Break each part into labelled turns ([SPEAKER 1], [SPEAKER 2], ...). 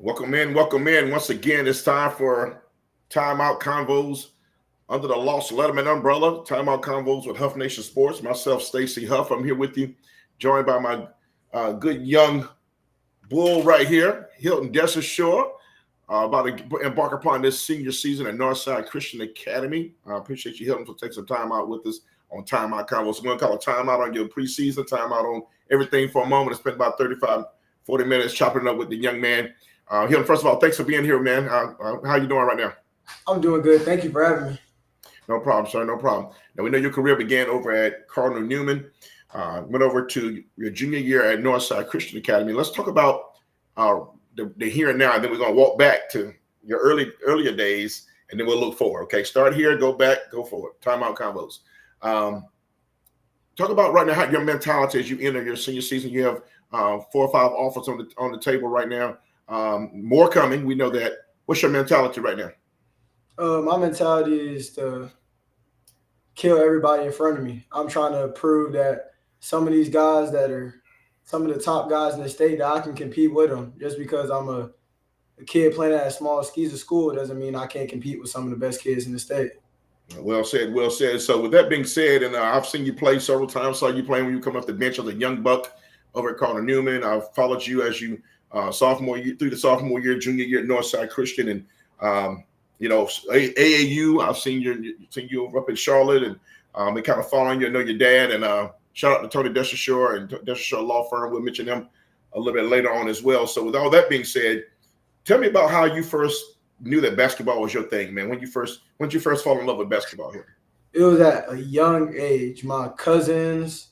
[SPEAKER 1] Welcome in, welcome in. Once again, it's time for Time Out Convos under the Lost Letterman umbrella. Time Out Convos with HoughNation Sports. Myself, Stacey Huff. I'm here with you, joined by my good young bull right here, Hilton Dessausure, about to embark upon this senior season at Northside Christian Academy. I appreciate you, Hilton, for taking some time out with us on Time Out Convos. We're going to call a time out on your preseason, time out on everything for a moment. I spent about 35, 40 minutes chopping it up with the young man. Hilton, first of all, thanks for being here, man. How you doing right now?
[SPEAKER 2] I'm doing good. Thank you for having me.
[SPEAKER 1] No problem, sir. No problem. Now, we know your career began over at Cardinal Newman, went over to your junior year at Northside Christian Academy. Let's talk about the here and now, and then we're going to walk back to your earlier days, and then we'll look forward. Okay, start here, go back, go forward. Time Out Convos. Talk about right now how your mentality as you enter your senior season. You have 4 or 5 offers on the table right now. More coming. We know that. What's your mentality right now?
[SPEAKER 2] My mentality is to kill everybody in front of me. I'm trying to prove that some of these guys that are some of the top guys in the state, that I can compete with them. Just because I'm a kid playing at a small Skeezer school doesn't mean I can't compete with some of the best kids in the state.
[SPEAKER 1] Well said, well said. So with that being said, and I've seen you play several times. Saw you playing when you come off the bench as a young buck over at Cardinal Newman. I've followed you as you sophomore year, through the sophomore year, junior year at Northside Christian, and AAU. I've seen you over up in Charlotte, and been kind of following you. I know your dad, and shout out to Tony Dessausure and Dessausure Law Firm. We'll mention them a little bit later on as well. So with all that being said, tell me about how you first knew that basketball was your thing, man. When you first fall in love with basketball here?
[SPEAKER 2] It was at a young age. My cousins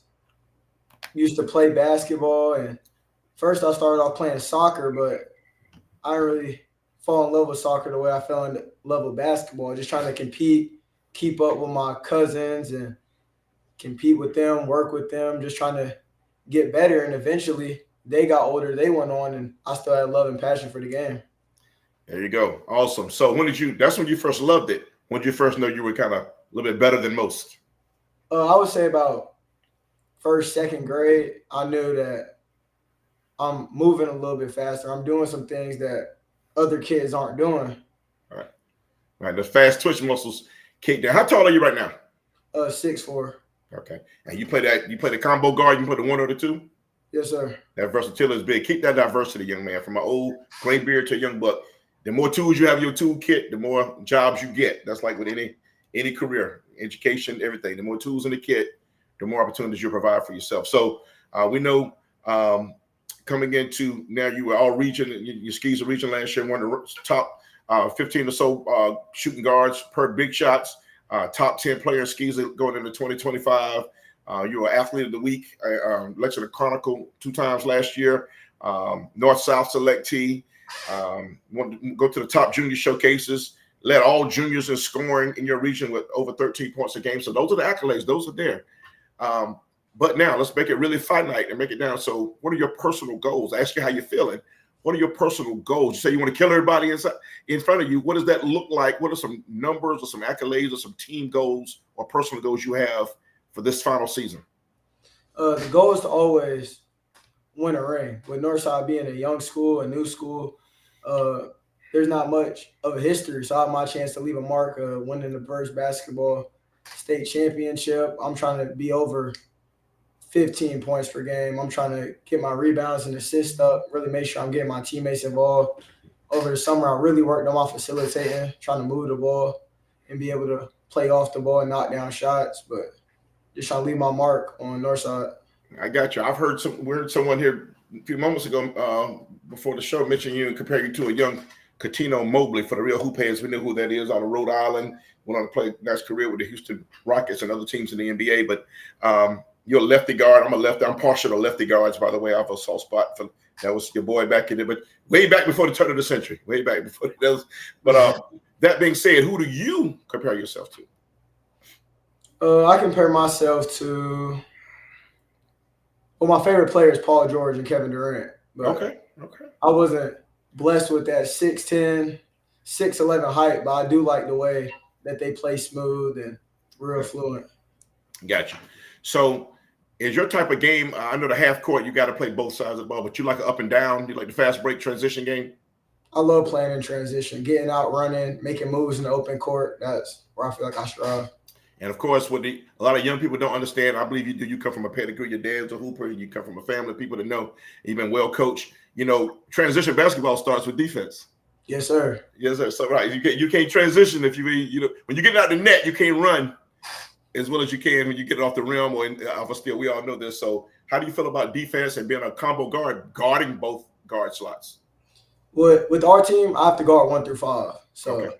[SPEAKER 2] used to play basketball, and first I started off playing soccer, but I didn't really fall in love with soccer the way I fell in love with basketball. Just trying to compete, keep up with my cousins and compete with them, work with them, just trying to get better. And eventually they got older, they went on, and I still had love and passion for the game.
[SPEAKER 1] There you go. Awesome. So that's when you first loved it. When did you first know you were kind of a little bit better than most?
[SPEAKER 2] I would say about first, second grade, I knew that I'm moving a little bit faster. I'm doing some things that other kids aren't doing.
[SPEAKER 1] All right. The fast twitch muscles kick down. How tall are you right now?
[SPEAKER 2] 6'4".
[SPEAKER 1] Okay. And you play the combo guard, you play the 1 or the 2?
[SPEAKER 2] Yes, sir.
[SPEAKER 1] That versatility is big. Keep that diversity, young man. From an old gray beard to a young buck. The more tools you have in your toolkit, the more jobs you get. That's like with any career, education, everything. The more tools in the kit, the more opportunities you provide for yourself. So we know coming into now, you were all region. Your Skeezer region last year, one of the top 15 or so shooting guards per big shots. Top 10 player in Skeezer going into 2025. You were athlete of the week, Lexington Chronicle 2 times last year. North-South selectee. Want to go to the top junior showcases. Led all juniors in scoring in your region with over 13 points a game. So those are the accolades. Those are there. But now let's make it really finite and make it down. So what are your personal goals? I ask you how you're feeling. What are your personal goals? You say you want to kill everybody in front of you. What does that look like? What are some numbers or some accolades or some team goals or personal goals you have for this final season?
[SPEAKER 2] The goal is to always win a ring. With Northside being a young school, a new school, there's not much of a history. So I have my chance to leave a mark, winning the first basketball state championship. I'm trying to be over 15 points per game. I'm trying to get my rebounds and assists up, really make sure I'm getting my teammates involved. Over the summer, I really worked on my facilitating, trying to move the ball and be able to play off the ball and knock down shots, but just trying to leave my mark on Northside.
[SPEAKER 1] I got you. We heard someone here a few moments ago before the show mention you and compare you to a young Katino Mobley. For the real hoop heads, we know who that is, out of Rhode Island. Went on to play a nice career with the Houston Rockets and other teams in the NBA. But you're a lefty guard. I'm a lefty. I'm partial to lefty guards, by the way. I have a soft spot for that. Was your boy back in there, but way back before the turn of the century. Way back before those. But that being said, who do you compare yourself
[SPEAKER 2] to? I compare myself to. Well, my favorite player is Paul George and Kevin Durant. But
[SPEAKER 1] okay.
[SPEAKER 2] I wasn't blessed with that 6'10", 6'11" height, but I do like the way that they play smooth and real fluent.
[SPEAKER 1] Gotcha. So is your type of game, I know the half court, you got to play both sides of the ball, but you like an up and down? You like the fast break transition game?
[SPEAKER 2] I love playing in transition, getting out, running, making moves in the open court. That's where I feel like I strive.
[SPEAKER 1] And of course, what a lot of young people don't understand, I believe you do. You come from a pedigree. Your dad's a hooper. You come from a family of people that know you've been well coached. You know, transition basketball starts with defense.
[SPEAKER 2] Yes, sir.
[SPEAKER 1] Yes, sir. So right, you can't transition if you know when you get out the net, you can't run as well as you can when you get it off the rim or off a steal. We all know this. So how do you feel about defense and being a combo guard, guarding both guard slots?
[SPEAKER 2] With our team, I have to guard 1 through 5. So
[SPEAKER 1] Okay.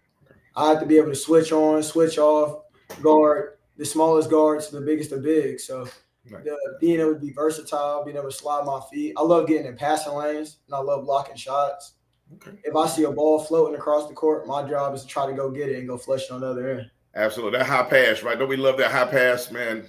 [SPEAKER 2] I have to be able to switch on, switch off, guard the smallest guards to the biggest of big. So being able to be versatile, being able to slide my feet. I love getting in passing lanes, and I love blocking shots.
[SPEAKER 1] Okay.
[SPEAKER 2] If I see a ball floating across the court, my job is to try to go get it and go flush it on the other end.
[SPEAKER 1] Absolutely. That high pass, right? Don't we love that high pass, man?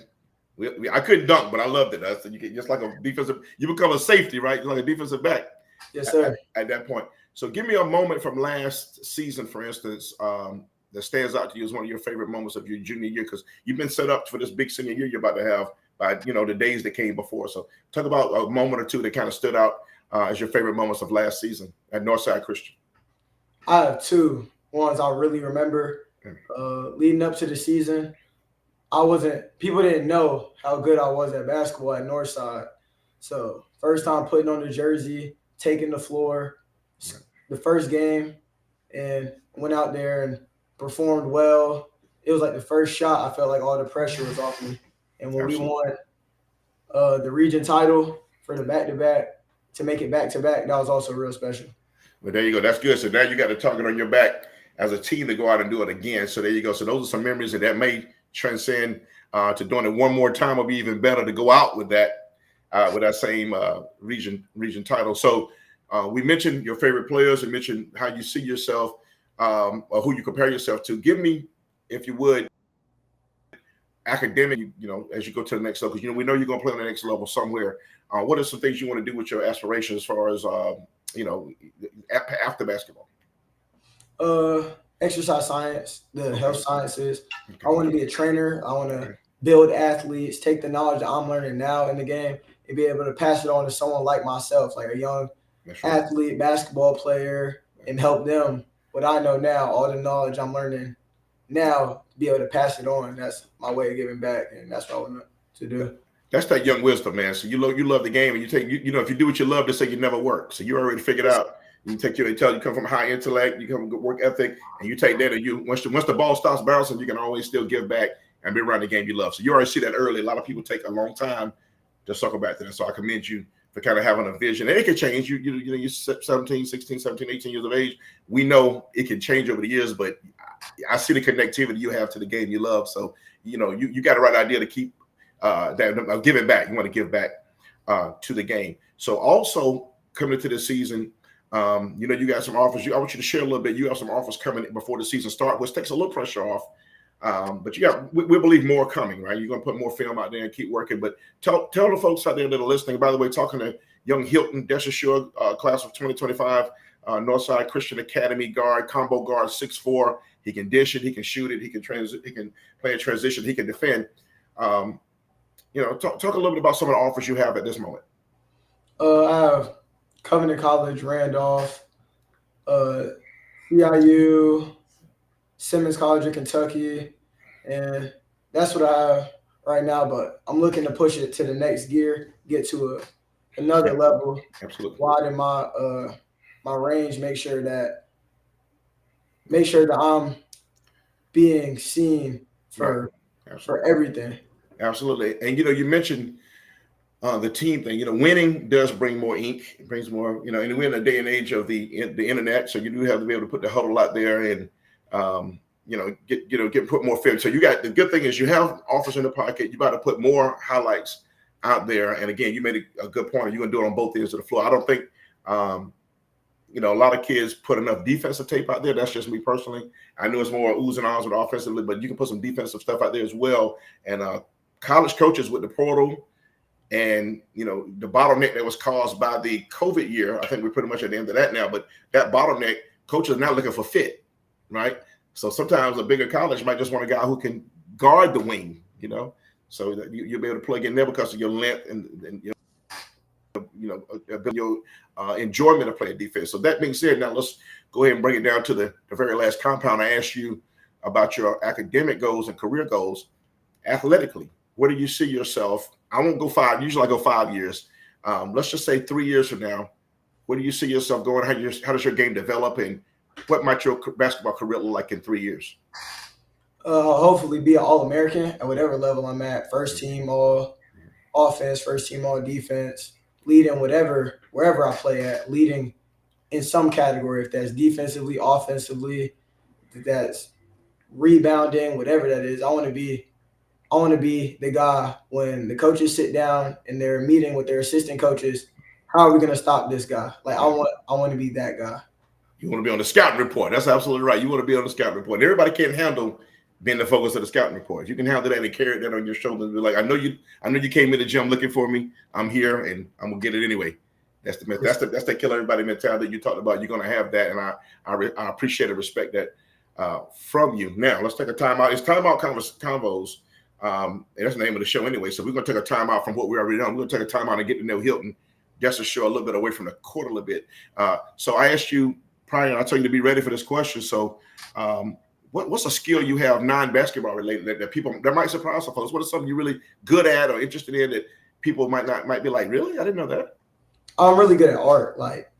[SPEAKER 1] I couldn't dunk, but I loved it. So you get just like a defensive, you become a safety, right? Like a defensive back.
[SPEAKER 2] Yes, sir.
[SPEAKER 1] At that point. So give me a moment from last season, for instance, that stands out to you as one of your favorite moments of your junior year, because you've been set up for this big senior year you're about to have by, you know, the days that came before. So talk about a moment or two that kind of stood out as your favorite moments of last season at Northside Christian.
[SPEAKER 2] I have two ones I really remember. Leading up to the season, people didn't know how good I was at basketball at Northside. So first time putting on the jersey, taking the floor, the first game, and went out there and performed well. It was like the first shot, I felt like all the pressure was off me. And when we won the region title for the back-to-back, to make it back-to-back, that was also real special.
[SPEAKER 1] Well, there you go. That's good. So now you got a target on your back as a team to go out and do it again. So there you go. So those are some memories that may transcend to doing it one more time. Will be even better to go out with that same region title. So we mentioned your favorite players. We mentioned how you see yourself or who you compare yourself to. Give me, if you would, academic, you know, as you go to the next level, because, you know, we know you're going to play on the next level somewhere. What are some things you want to do with your aspirations as far as, you know, after basketball?
[SPEAKER 2] Exercise science, the health sciences. I want to be a trainer. I want to build athletes, take the knowledge that I'm learning now in the game and be able to pass it on to someone like myself, like a young athlete, basketball player, and help them what I know now, all the knowledge I'm learning now, be able to pass it on. That's my way of giving back, and that's what I want to do.
[SPEAKER 1] That's that young wisdom, man. So you love the game, and you take, you know, if you do what you love, to say you never work. So you already figured out. You take they tell you come from high intellect, you come from good work ethic, and you take that, and you once the ball stops bouncing, you can always still give back and be around the game you love. So you already see that early. A lot of people take a long time to circle back to that. So I commend you for kind of having a vision. And it can change. You're 17, 16, 17, 18 years of age. We know it can change over the years, but I see the connectivity you have to the game you love. So, you know, you got the right idea to keep that giving back. You want to give back to the game. So also coming into this season, you know, you got some offers. I want you to share a little bit. You have some offers coming before the season starts, which takes a little pressure off. But we believe more coming, right? You're going to put more film out there and keep working. But tell the folks out there that are listening, by the way, talking to young Hilton Dessausure, class of 2025, Northside Christian Academy guard, combo guard, 6'4". He can dish it. He can shoot it. He can play in transition. He can defend. You know, talk a little bit about some of the offers you have at this moment.
[SPEAKER 2] I have Covenant College, Randolph, CIU, Simmons College of Kentucky, and that's what I have right now. But I'm looking to push it to the next gear, get to another level, widen my my range, make sure that I'm being seen for everything.
[SPEAKER 1] Absolutely. And, you know, you mentioned the team thing. You know, winning does bring more ink. It brings more, you know, and we're in a day and age of the internet. So you do have to be able to put the huddle out there and, you know, put more film. So you got, the good thing is you have offers in the pocket. You got to put more highlights out there. And again, you made a good point. You're going to do it on both ends of the floor. I don't think, you know, a lot of kids put enough defensive tape out there. That's just me personally. I know it's more oohs and ahs with offensively, but you can put some defensive stuff out there as well. And college coaches with the portal and, you know, the bottleneck that was caused by the COVID year, I think we're pretty much at the end of that now. But that bottleneck, coaches are now looking for fit, right? So sometimes a bigger college might just want a guy who can guard the wing, you know, so that you'll be able to plug in there because of your length and your enjoyment of playing defense. So that being said, now let's go ahead and bring it down to the very last compound. I asked you about your academic goals and career goals. Athletically, where do you see yourself? I won't go 5. Usually I go 5 years. Let's just say 3 years from now. Where do you see yourself going? How does your game develop, and what might your basketball career look like in 3 years?
[SPEAKER 2] Hopefully be an All-American at whatever level I'm at. First team all offense, first team all defense, leading wherever I play at, leading in some category, if that's defensively, offensively, if that's rebounding, whatever that is. I want to be the guy when the coaches sit down and they're meeting with their assistant coaches. How are we going to stop this guy? Like I want to be that guy.
[SPEAKER 1] You want to be on the scouting report. That's absolutely right. You want to be on the scouting report. Everybody can't handle being the focus of the scouting report. You can handle that and carry that on your shoulders. Be like, I know you came in the gym looking for me. I'm here and I'm gonna get it anyway. That's the kill everybody mentality that you talked about. You're gonna have that, and I appreciate and respect that from you. Now let's take a timeout. It's Time Out Convos. And that's the name of the show anyway. So we're gonna take a timeout from what we already done. We're gonna take a timeout and get to know Hilton just to show a little bit away from the court a little bit. So I asked you prior, and I told you to be ready for this question. So what's a skill you have non-basketball related that people that might surprise some folks? What is something you're really good at or interested in that people might be like, really? I didn't know that.
[SPEAKER 2] I'm really good at art, like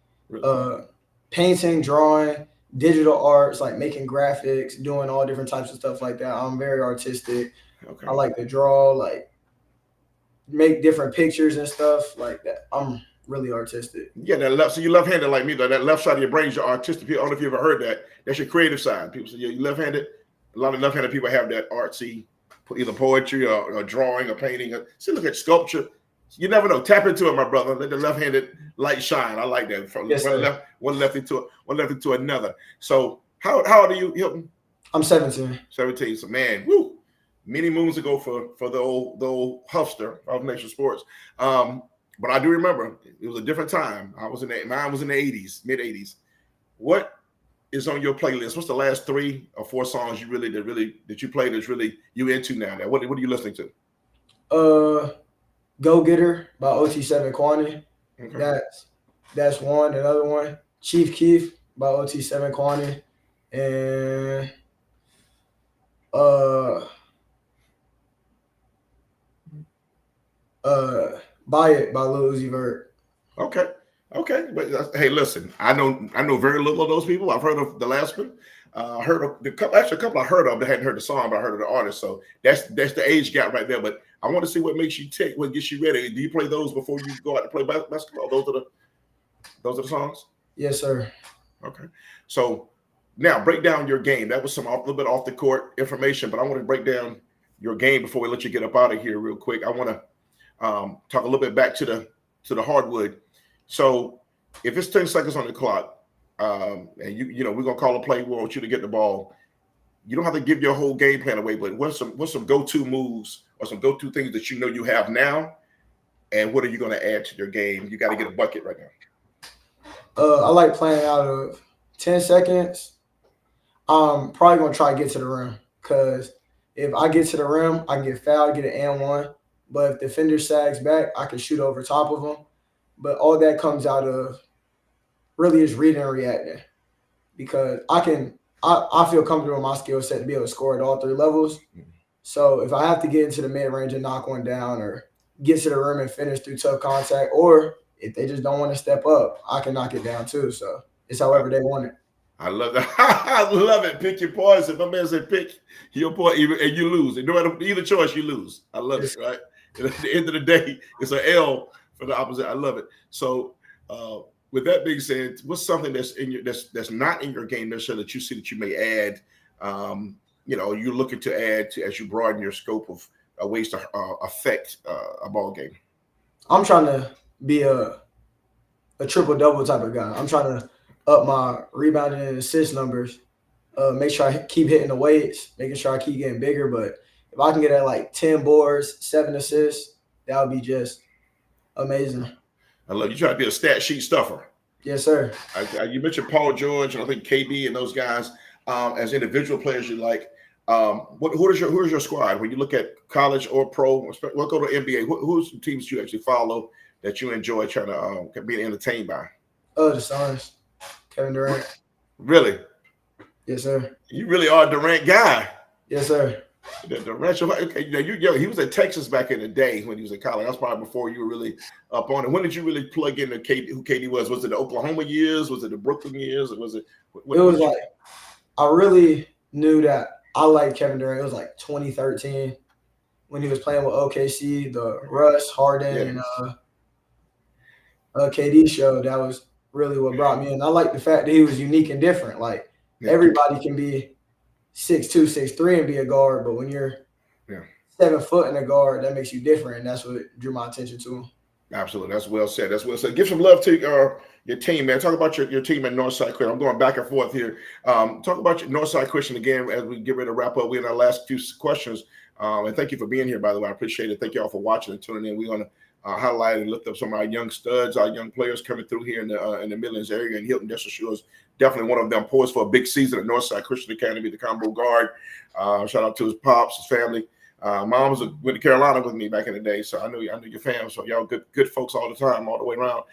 [SPEAKER 2] painting, drawing, digital arts, like making graphics, doing all different types of stuff like that. I'm very artistic. Okay. I like to draw, like make different pictures and stuff like that. I'm really artistic.
[SPEAKER 1] Yeah, so you're left-handed like me, though. That left side of your brain is your artistic. I don't know if you ever heard that. That's your creative side. People say, yeah, you're left-handed. A lot of left-handed people have that artsy, either poetry or drawing or painting. See, look at sculpture. You never know. Tap into it, my brother. Let the left-handed light shine. I like that. From one left into another. So how old are you, Hilton?
[SPEAKER 2] I'm 17.
[SPEAKER 1] 17. So man, woo. Many moons ago for the old Huffster, HoughNation Sports. But I do remember it was a different time. Mine was in the 80s, mid 80s. What is on your playlist? What's the last 3 or 4 songs that you played that's really you into now? What are you listening
[SPEAKER 2] to? Go Getter by OT7 Kwani. Okay. That's one. Another one, Chief Keef by OT7 Kwani, and Buy It by Lil Uzi Vert.
[SPEAKER 1] Okay. But hey, listen, I know very little of those people. I've heard of the last one. Heard of a couple I heard of that hadn't heard the song, but I heard of the artist. So that's the age gap right there. But I want to see what makes you tick, what gets you ready. Do you play those before you go out to play basketball? Those are the songs?
[SPEAKER 2] Yes, sir.
[SPEAKER 1] Okay. So now break down your game. That was a little bit off the court information, but I want to break down your game before we let you get up out of here real quick. I want to talk a little bit back to the hardwood. So if it's 10 seconds on the clock, and you know we're gonna call a play, we want you to get the ball. You don't have to give your whole game plan away, but what's some go-to moves or some go-to things that you know you have now, and what are you gonna add to your game? You got to get a bucket right now.
[SPEAKER 2] I like playing out of 10 seconds. I'm probably gonna try to get to the rim because if I get to the rim, I can get fouled, get an and one. But if the defender sags back, I can shoot over top of them. But all that comes out of really is reading and reacting because I feel comfortable in my skill set to be able to score at all 3 levels. So if I have to get into the mid-range and knock one down or get to the rim and finish through tough contact, or if they just don't want to step up, I can knock it down too. So it's however they want it.
[SPEAKER 1] I love that. I love it. Pick your poison. My man said pick your poison and you lose. And no matter either choice, you lose. I love it, right? And at the end of the day, it's an L for the opposite. I love it. So with that being said, what's something that's in your that's not in your game necessarily that you see that you may add? You're looking to add to as you broaden your scope of ways to affect a ball game.
[SPEAKER 2] I'm trying to be a triple-double type of guy. I'm trying to up my rebounding and assist numbers, make sure I keep hitting the weights, making sure I keep getting bigger. But if I can get at like 10 boards, 7 assists, that would be just amazing.
[SPEAKER 1] I love you. Try to be a stat sheet stuffer.
[SPEAKER 2] Yes, sir.
[SPEAKER 1] You mentioned Paul George and I think KB and those guys as individual players you like. Who is your squad when you look at college or pro? We'll go to NBA. Who's some teams you actually follow that you enjoy trying to being entertained by?
[SPEAKER 2] The Suns. Kevin Durant.
[SPEAKER 1] Really?
[SPEAKER 2] Yes, sir.
[SPEAKER 1] You really are a Durant guy.
[SPEAKER 2] Yes, sir.
[SPEAKER 1] The Durant, okay, he was at Texas back in the day when he was in college. That's probably before you were really up on it. When did you really plug into who KD was? Was it the Oklahoma years? Was it the Brooklyn years? Or was it?
[SPEAKER 2] It was like I really knew that I liked Kevin Durant. It was like 2013 when he was playing with OKC, the Russ, Harden, and KD show. That was really what brought me in. I like the fact that he was unique and different. Like everybody can be 6'2", 6'3", and be a guard, but when you're 7 foot in a guard, that makes you different, and that's what drew my attention to him.
[SPEAKER 1] Absolutely, that's well said. That's well said. Give some love to your team, man. Talk about your team at Northside Christian. I'm going back and forth here. Talk about your Northside Christian again as we get ready to wrap up. We're in our last few questions, and thank you for being here. By the way, I appreciate it. Thank you all for watching and tuning in. We're going to highlight and lift up some of our young studs, our young players coming through here in the Midlands area. And Hilton Dessausure is definitely one of them. Poised for a big season at Northside Christian Academy, the combo guard. Shout out to his pops, his family. Mom went to Carolina with me back in the day, so I knew your fam. So y'all good folks all the time, all the way around.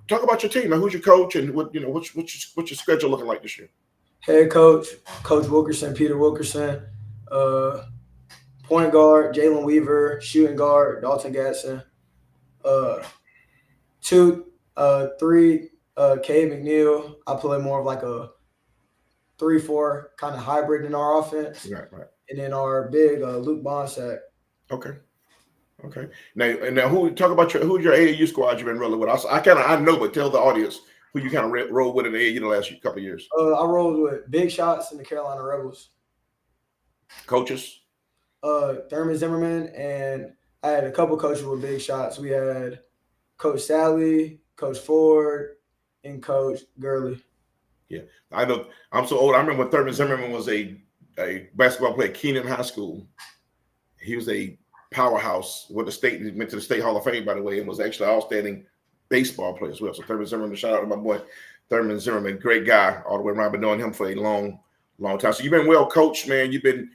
[SPEAKER 1] Talk about your team. Now, who's your coach, and what's your schedule looking like this year?
[SPEAKER 2] Head coach, Coach Wilkerson, Peter Wilkerson. Point guard, Jalen Weaver. Shooting guard, Dalton Gatson. 2, 3, Cade McNeil. I play more of like a 3-4 kind of hybrid in our offense.
[SPEAKER 1] Right.
[SPEAKER 2] And then our big Luke Bonsack.
[SPEAKER 1] Okay. Now, who's your AAU squad you've been rolling with? I know, but tell the audience who you kind of rolled with in the AAU the last couple of years.
[SPEAKER 2] I rolled with Big Shots in the Carolina Rebels.
[SPEAKER 1] Coaches?
[SPEAKER 2] Thurman Zimmerman, and I had a couple coaches with Big Shots. We had Coach Sally, Coach Ford, and Coach Gurley. Yeah,
[SPEAKER 1] I know. I'm so old. I remember when Thurman Zimmerman was a basketball player at Keenan High School. He was a powerhouse. He went to the State Hall of Fame, by the way, and was actually an outstanding baseball player as well. So Thurman Zimmerman, shout out to my boy Thurman Zimmerman, great guy all the way around. Been knowing him for a long time. So you've been well coached, man. You've been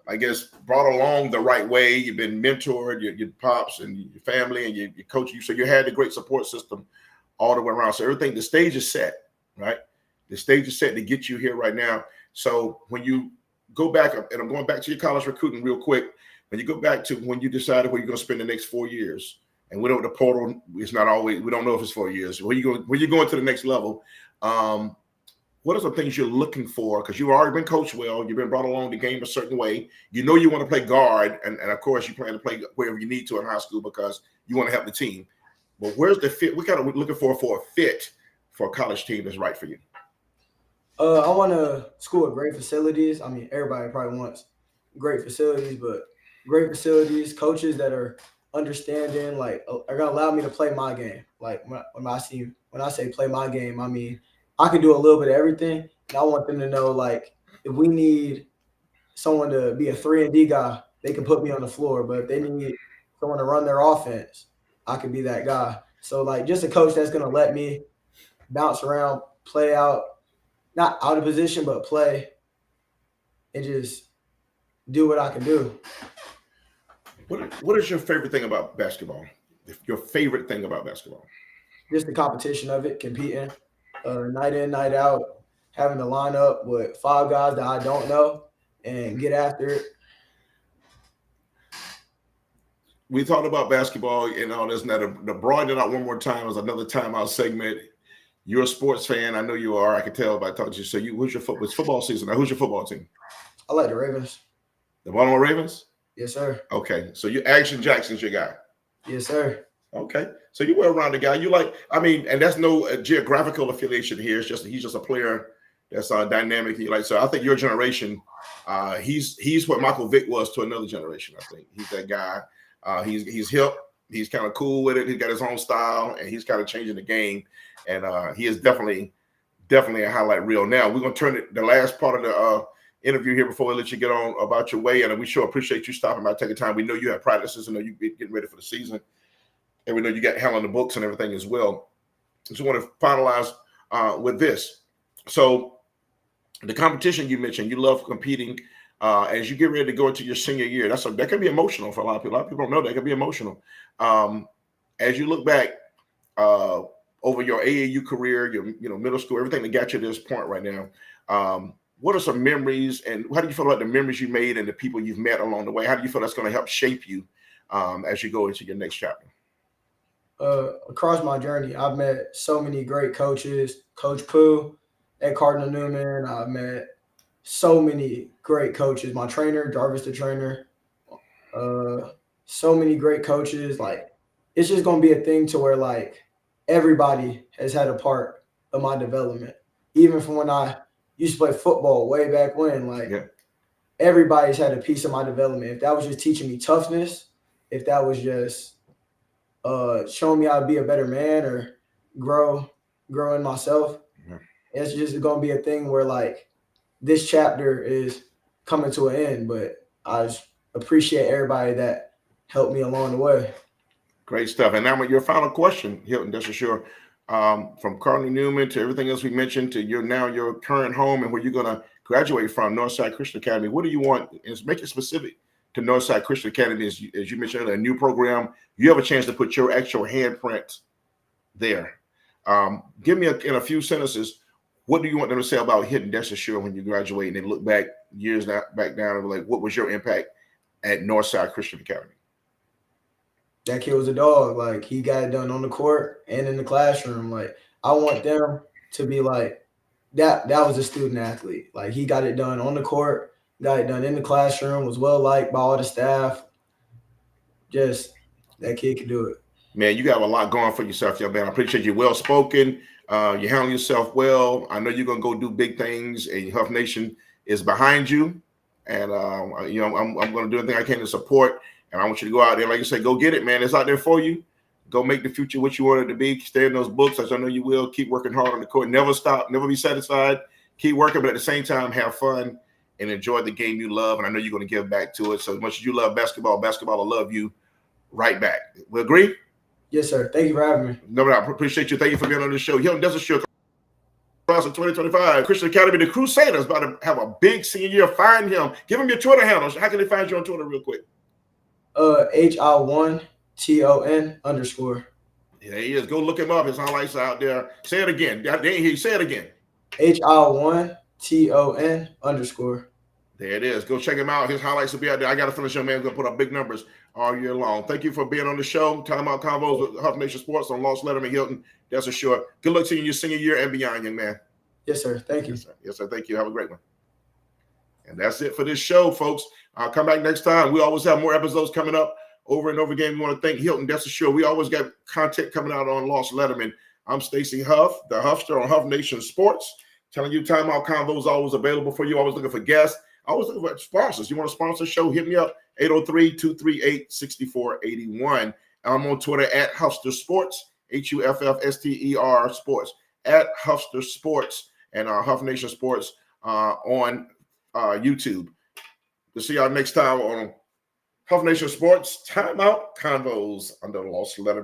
[SPEAKER 1] I guess brought along the right way. You've been mentored, your pops and your family and your coach. So you had a great support system all the way around. So everything, the stage is set, right? The stage is set to get you here right now. So when you go back, and I'm going back to your college recruiting real quick, when you go back to when you decided where you're going to spend the next 4 years, and we don't, the portal is not always, we don't know if it's 4 years. When you're going to the next level, what are some things you're looking for? Because you've already been coached well. You've been brought along the game a certain way. You know you want to play guard, and of course you plan to play wherever you need to in high school because you want to help the team. But where's the fit? What kind of looking for a fit for a college team that's right for you?
[SPEAKER 2] I want a school with great facilities. I mean, everybody probably wants great facilities, but great facilities, coaches that are understanding, like, are going to allow me to play my game. Like, when I say play my game, I mean, I can do a little bit of everything, and I want them to know, like, if we need someone to be a 3-and-D guy, they can put me on the floor. But if they need someone to run their offense, I could be that guy. So, like, just a coach that's going to let me bounce around, play out, not out of position, but play and just do what I can do.
[SPEAKER 1] What is your favorite thing about basketball? Your favorite thing about basketball?
[SPEAKER 2] Just the competition of it, competing, night in, night out, having to line up with 5 guys that I don't know and get after it.
[SPEAKER 1] We talked about basketball and all this. Now, to broaden it out one more time as another timeout segment. You're a sports fan. I know you are. I can tell by talking to you. So, who's your it's football season? Now, who's your football team?
[SPEAKER 2] I like the Ravens.
[SPEAKER 1] The Baltimore Ravens?
[SPEAKER 2] Yes, sir.
[SPEAKER 1] Okay. So, Action Jackson's your guy?
[SPEAKER 2] Yes, sir.
[SPEAKER 1] Okay. So, you're well-rounded guy. You like, I mean, and that's no geographical affiliation here. It's just he's just a player that's dynamic. So, I think your generation, he's what Michael Vick was to another generation. I think he's that guy. He's hip. He's kind of cool with it. He's got his own style, and he's kind of changing the game. And he is definitely a highlight reel. Now, we're going to turn the last part of the interview here before we let you get on about your way. And we sure appreciate you stopping by, taking time. We know you have practices. I know you're getting ready for the season. And we know you got hell on the books and everything as well. Just want to finalize with this. So the competition you mentioned, you love competing. As you get ready to go into your senior year, that can be emotional for a lot of people. A lot of people don't know that can be emotional. As you look back over your AAU career, your middle school, everything that got you to this point right now. What are some memories, and how do you feel about the memories you made and the people you've met along the way? How do you feel that's going to help shape you as you go into your next chapter?
[SPEAKER 2] Across my journey, I've met so many great coaches. Coach Pooh at Cardinal Newman. I've met so many great coaches. My trainer, Jarvis the trainer. So many great coaches. Like, it's just gonna be a thing to where like everybody has had a part of my development. Even from when I used to play football way back when, like everybody's had a piece of my development. If that was just teaching me toughness, if that was just showing me how to be a better man or grow in myself, it's just gonna be a thing where like this chapter is coming to an end. But I just appreciate everybody that helped me along the way.
[SPEAKER 1] Great stuff. And now your final question, Hilton Dessausure, from Cardinal Newman to everything else we mentioned to your current home and where you're going to graduate from, Northside Christian Academy. What do you want? And make it specific to Northside Christian Academy. As you mentioned, a new program. You have a chance to put your actual handprint there. Give me in a few sentences, what do you want them to say about Hilton Dessausure when you graduate and then look back years back down and be like, what was your impact at Northside Christian Academy?
[SPEAKER 2] That kid was a dog. Like, he got it done on the court and in the classroom. Like, I want them to be like, that was a student athlete. Like, he got it done on the court, got it done in the classroom, was well liked by all the staff. Just, that kid can do it.
[SPEAKER 1] Man, you got a lot going for yourself, young man. I appreciate you. Well spoken. You handle yourself well. I know you're gonna go do big things, and Huff Nation is behind you. And I'm gonna do everything I can to support. And I want you to go out there, like you say, go get it, man. It's out there for you. Go make the future what you want it to be. Stay in those books, as I know you will. Keep working hard on the court. Never stop. Never be satisfied. Keep working, but at the same time, have fun and enjoy the game you love. And I know you're going to give back to it. So as much as you love basketball, basketball will love you right back. We agree?
[SPEAKER 2] Yes, sir. Thank you for having me.
[SPEAKER 1] No, I appreciate you. Thank you for being on the show. Hilton Dessausure, class of 2025, Christian Academy, the Crusaders, about to have a big senior year. Find him. Give him your Twitter handles. How can they find you on Twitter real quick?
[SPEAKER 2] HI1TON _.
[SPEAKER 1] There he is. Go look him up. His highlights are out there. Say it again. They ain't hear you. Say it again.
[SPEAKER 2] HI1TON _.
[SPEAKER 1] There it is. Go check him out. His highlights will be out there. I got to finish, young man. Going to put up big numbers all year long. Thank you for being on the show. Time Out Convos with HoughNation Sports on Lost Letterman, Hilton. That's a short. Good luck to you in your senior year and beyond, young man.
[SPEAKER 2] Yes, sir. Thank you.
[SPEAKER 1] Yes, sir. Yes, sir. Thank you. Have a great one. And that's it for this show, folks. I'll come back next time. We always have more episodes coming up over and over again. We want to thank Hilton Dessausure. We always got content coming out on Lost Letterman. I'm Stacey Huff, the Huffster on HoughNation Sports, telling you Time Out Convo is always available for you. Always looking for guests. Always looking for sponsors. You want to sponsor the show? Hit me up, 803-238-6481. I'm on Twitter at Huffster Sports, HUFFSTER Sports, at Huffster Sports, and HoughNation Sports on YouTube. We'll see y'all next time on HoughNation Sports Time Out Convos under Lost Letterman.